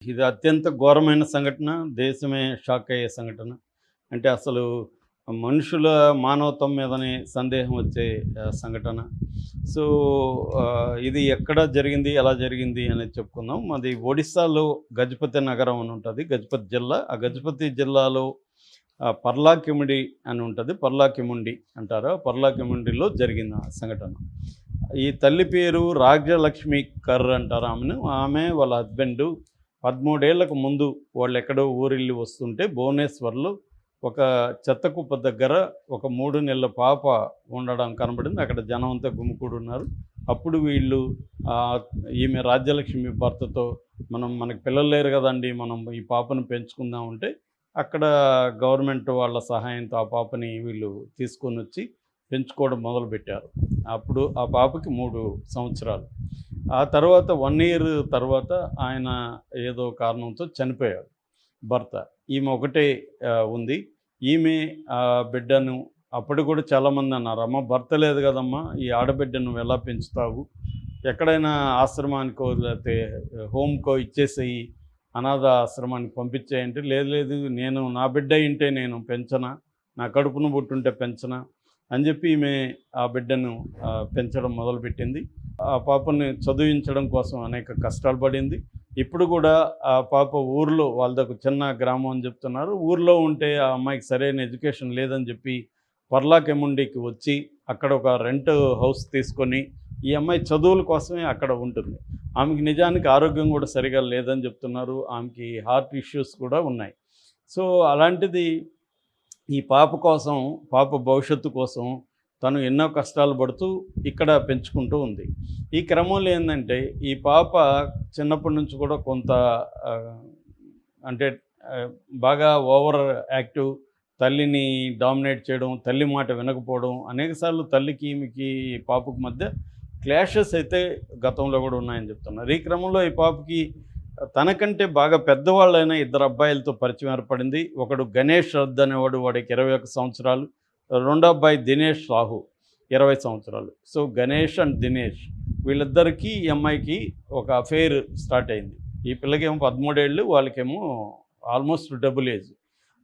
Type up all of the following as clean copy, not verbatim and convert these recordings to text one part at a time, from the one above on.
ఇది అత్యంత ఘోరమైన సంఘటన. దేశమే షాక్ అయ్యే సంఘటన. అంటే అసలు మనుషుల మానవత్వం మీదనే సందేహం వచ్చే సంఘటన. సో, ఇది ఎక్కడ జరిగింది? ఎలా జరిగింది? అనేది చెప్పుకుందాం. మాది ఒడిస్సాలో గజపతి నగరం అని ఉంటది. గజపతి జిల్లా. ఆ గజపతి జిల్లాలో పర్లాకిమిడి అని ఉంటది. పర్లాకిముండి అంటారు. పర్లాకిముండిలో జరిగిన సంఘటన. ఈ తల్లి పేరు రాజ్యలక్ష్మి కర్ అంటారు ఆమెను. ఆమె వాళ్ళ హస్బెండు 13 ఏళ్లకు ముందు వాళ్ళెక్కడో ఊరెళ్ళి వస్తుంటే భువనేశ్వర్‌లో ఒక చెత్త కుప్ప దగ్గర ఒక 3 నెలల పాప ఉండడం కనబడింది. అక్కడ జనం అంతా గుమికూడున్నారు. అప్పుడు వీళ్ళు ఆహ్, ఈమె రాజ్యలక్ష్మి భర్తతో మనకు పిల్లలు లేరు గదండీ! మనం ఈ పాపను పెంచుకుందాం అంటే, అక్కడ గవర్నమెంట్ వాళ్ళ సహాయంతో ఆ పాపని వీళ్ళు తీసుకొనొచ్చి పెంచుకోవడం మొదలుపెట్టారు. అప్పుడు ఆ పాపకి 3 సంవత్సరాలు. ఆ తర్వాత 1 ఇయర్ తర్వాత ఆయన ఏదో కారణంతో చనిపోయాడు భర్త. ఈమె ఒకటే ఉంది. ఈమె బిడ్డను అప్పటికి కూడా చాలామంది అన్నారు, "అమ్మ భర్త లేదు కదమ్మా! ఈ ఆడబిడ్డను నువ్వెలా పెంచుతావు? ఎక్కడైనా ఆశ్రమానికో లేతే హోమ్‌కో ఇచ్చేసేయి. అనాథ ఆశ్రమానికి పంపించేయి" అంటే, "లేదు లేదు నేను నా బిడ్డ అయ్యుంటే నేను పెంచనా? నా కడుపున పుట్టుంటే పెంచనా?" అని చెప్పి ఈమె ఆ బిడ్డను పెంచడం మొదలుపెట్టింది. ఆ పాపని చదివించడం కోసం అనేక కష్టాలు పడింది. ఇప్పుడు కూడా ఆ పాప ఊర్లో వాళ్ళదొక చిన్న గ్రామం అని చెప్తున్నారు. ఊర్లో ఉంటే ఆ అమ్మాయికి సరైన ఎడ్యుకేషన్ లేదని చెప్పి పర్లాకెముండికి వచ్చి అక్కడ ఒక రెంట్ హౌస్ తీసుకొని ఈ అమ్మాయి చదువుల కోసమే అక్కడ ఉంటుంది. ఆమెకి నిజానికి ఆరోగ్యం కూడా సరిగా లేదని చెప్తున్నారు. ఆమెకి హార్ట్ ఇష్యూస్ కూడా ఉన్నాయి. సో, అలాంటిది ఈ పాప కోసం, పాప భవిష్యత్తు కోసం తను ఎన్నో కష్టాలు పడుతూ ఇక్కడ పెంచుకుంటూ ఉంది. ఈ క్రమంలో ఏందంటే, ఈ పాప చిన్నప్పటి నుంచి కూడా కొంత ఆహ్, అంటే ఆహ్, బాగా ఓవర్ యాక్టివ్, తల్లిని డామినేట్ చేయడం, తల్లి మాట వినకపోవడం, అనేక సార్లు తల్లికి, ఈమెకి, ఈ పాపకి మధ్య క్లాషెస్ అయితే గతంలో కూడా ఉన్నాయని చెప్తున్నారు. ఈ క్రమంలో ఈ పాపకి తనకంటే బాగా పెద్దవాళ్ళైన ఇద్దరు అబ్బాయిలతో పరిచయం ఏర్పడింది. ఒకడు గణేష్ రథ్ అనేవాడు, వాడికి 21 సంవత్సరాలు. రెండో అబ్బాయి దినేష్ సాహు, 20 సంవత్సరాలు. సో, గణేష్ అండ్ దినేష్ వీళ్ళిద్దరికీ ఈ అమ్మాయికి ఒక అఫెయిర్ స్టార్ట్ అయింది. ఈ పిల్లకేమో 13 ఏళ్ళు, వాళ్ళకేమో ఆల్మోస్ట్ డబుల్ ఏజ్.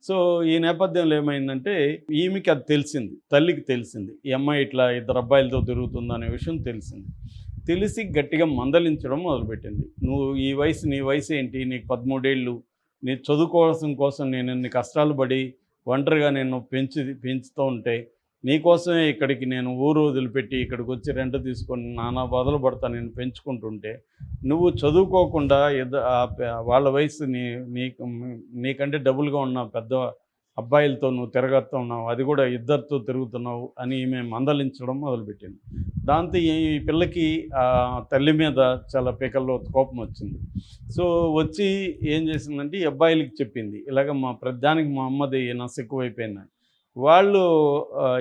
సో, ఈ నేపథ్యంలో ఏమైందంటే ఈమెకి అది తెలిసింది. తల్లికి తెలిసింది. ఈ అమ్మాయి ఇట్లా ఇద్దరు అబ్బాయిలతో తిరుగుతుందనే విషయం తెలిసింది. తెలిసి గట్టిగా మందలించడం మొదలుపెట్టింది. "నువ్వు ఈ వయసు, నీ వయసు ఏంటి? నీకు 13 ఏళ్ళు. నీ చదువుకోవాల్సిన కోసం నేను ఇన్ని కష్టాలు పడి ఒంటరిగా నేను పెంచుతూ ఉంటే, నీకోసమే ఇక్కడికి నేను ఊరు వదిలిపెట్టి ఇక్కడికొచ్చి రెంట్ తీసుకొని నానా బాధలు పడతా నేను పెంచుకుంటుంటే, నువ్వు చదువుకోకుండా వాళ్ళ వయసు నీకంటే డబుల్‌గా ఉన్న పెద్ద అబ్బాయిలతో నువ్వు తిరగతున్నావు. అది కూడా ఇద్దరితో తిరుగుతున్నావు" అని ఈమె మందలించడం మొదలుపెట్టింది. దాంతో ఈ పిల్లకి తల్లి మీద చాలా పీకల్లో కోపం వచ్చింది. సో, వచ్చి ఏం చేసిందంటే ఈ అబ్బాయిలకి చెప్పింది, "ఇలాగ ప్రతిదానికి మా అమ్మది నస ఎక్కువైపోయిందని." వాళ్ళు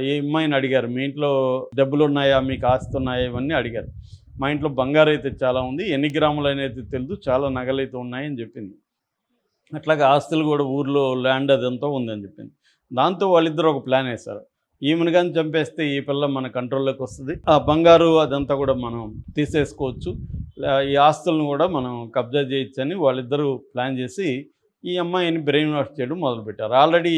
ఈ అమ్మాయిని అడిగారు, "మీ ఇంట్లో డబ్బులున్నాయా? మీకు ఆస్తి ఉన్నాయా?" ఇవన్నీ అడిగారు. "మా ఇంట్లో బంగారైతే చాలా ఉంది. ఎన్ని గ్రాములనేది తెలీదు. చాలా నగలైతే ఉన్నాయని" చెప్పింది. అట్లాగే ఆస్తులు కూడా ఊర్లో ల్యాండ్ అదంతా ఉందని చెప్పింది. దాంతో వాళ్ళిద్దరూ ఒక ప్లాన్ ఏశారు. ఈమెను గాని చంపేస్తే ఈ పిల్ల మన కంట్రోల్‌లోకి వస్తది. ఆ బంగారు అదంతా కూడా మనం తీసేసుకోవచ్చు. ఈ ఆస్తులను కూడా మనం కబ్జా చేయొచ్చని వాళ్ళిద్దరూ ప్లాన్ చేసి ఈ అమ్మాయిని బ్రెయిన్ వాష్ చేయడం మొదలుపెట్టారు. ఆల్రెడీ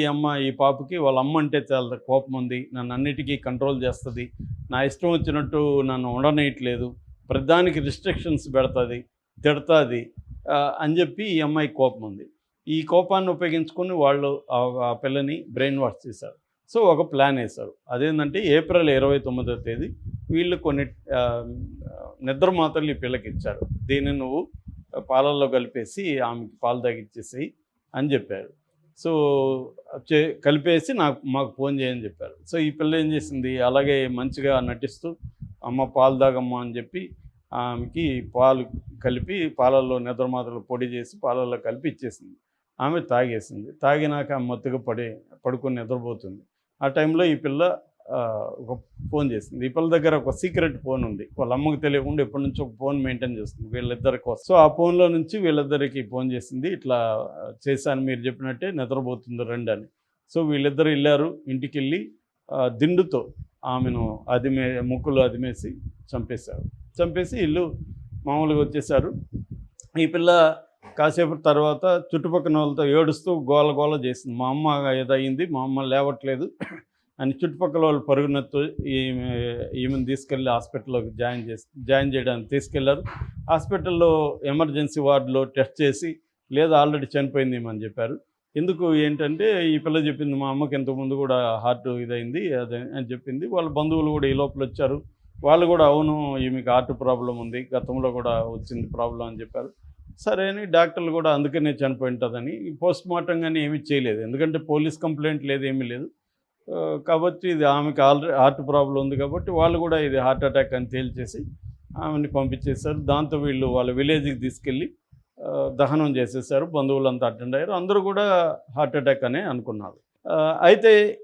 ఈ పాపకి వాళ్ళ అమ్మ అంటే చాలా కోపం ఉంది. నన్ను అన్నిటికీ కంట్రోల్ చేస్తది. నా ఇష్టం వచ్చినట్టు నన్ను ఉండనీయట్లేదు. ప్రతిదానికి రిస్ట్రిక్షన్స్ పెడతది, తిడతది అని చెప్పి ఈ అమ్మాయికి కోపం ఉంది. ఈ కోపాన్ని ఉపయోగించుకొని వాళ్ళు ఆ పిల్లని బ్రెయిన్ వాష్ చేశారు. సో, ఒక ప్లాన్ ఏశారు. అదేంటంటే ఏప్రిల్ 29వ తేదీ వీళ్ళు కొన్ని ఆహ్, నిద్ర మాత్రలు ఈ పిల్లకిచ్చారు. "దీన్ని నువ్వు పాలల్లో కలిపేసి ఆమెకి పాలు తాగిచ్చేసేయి" అని చెప్పారు. సో, కలిపేసి మాకు ఫోన్ చేయని చెప్పారు. సో, ఈ పిల్ల ఏం చేసింది, అలాగే మంచిగా నటిస్తూ "అమ్మ పాలు తాగమ్మా" అని చెప్పి ఆమెకి పాలు కలిపి పాలల్లో నిద్ర మాత్రలు పొడి చేసి పాలల్లో కలిపి ఇచ్చేసింది. ఆమె తాగేసింది. తాగినాక మత్తుగా పడుకొని నిద్రపోతుంది. ఆ టైంలో ఈ పిల్ల ఒక ఫోన్ చేసింది. ఈ పిల్ల దగ్గర ఒక సీక్రెట్ ఫోన్ ఉంది. వాళ్ళ అమ్మకు తెలియకుండా ఎప్పటినుంచో ఒక ఫోన్ మెయింటైన్ చేస్తుంది వీళ్ళిద్దరి కోసం. సో, ఆ ఫోన్‌లో నుంచి వీళ్ళిద్దరికి ఫోన్ చేసింది. "ఇట్లా చేశాను, మీరు చెప్పినట్టే నిద్రపోతుంది రండని." సో, వీళ్ళిద్దరూ ఎళ్లారు. ఇంటికెళ్ళి దిండుతో ఆమెను ముక్కులో అదిమేసి చంపేశారు. చంపేసి ఈళ్ళు మామూలుగా వచ్చేశారు. ఈ పిల్ల కాసేపు తర్వాత చుట్టుపక్కన వాళ్ళతో ఏడుస్తూ గోల గోల చేసింది. మా అమ్మ ఏదో అయింది, మా అమ్మ లేవట్లేదు అని చుట్టుపక్కల వాళ్ళు పరుగునెత్తు ఈమె ఈమెను తీసుకెళ్ళి హాస్పిటల్‌లోకి జాయిన్ చేయడానికి తీసుకెళ్లారు. హాస్పిటల్‌లో ఎమర్జెన్సీ వార్డ్‌లో టెస్ట్ చేసి, లేదు ఆల్రెడీ చనిపోయింది ఈమె అని చెప్పారు. ఎందుకు ఏంటంటే, ఈ పిల్ల చెప్పింది మా అమ్మకి ఇంతకుముందు కూడా హార్ట్ ఇదైంది అదే అని చెప్పింది. వాళ్ళ బంధువులు కూడా ఈ లోపల వచ్చారు. వాళ్ళు కూడా అవును ఈమెకి హార్ట్ ప్రాబ్లమ్ ఉంది. గతంలో కూడా వచ్చింది ప్రాబ్లమ్ అని చెప్పారు. సరే అని డాక్టర్లు కూడా అందుకనే చనిపోయి ఉంటదని పోస్ట్‌మార్టం గాని ఏమీ చేయలేదు. ఎందుకంటే పోలీస్ కంప్లెయింట్ లేదు, ఏమీ లేదు. కాబట్టి ఇది ఆమెకి హార్ట్ ప్రాబ్లమ్ ఉంది కాబట్టి వాళ్ళు కూడా ఇది హార్ట్ అటాక్ అని తేల్చేసి ఆమెని పంపించేశారు. దాంతో వీళ్ళు వాళ్ళ విలేజ్‌కి తీసుకెళ్ళి దహనం చేసేసారు. బంధువులంతా అటెండ్ అయ్యారు. అందరూ కూడా హార్ట్ అటాక్ అనే అనుకున్నారు. అయితే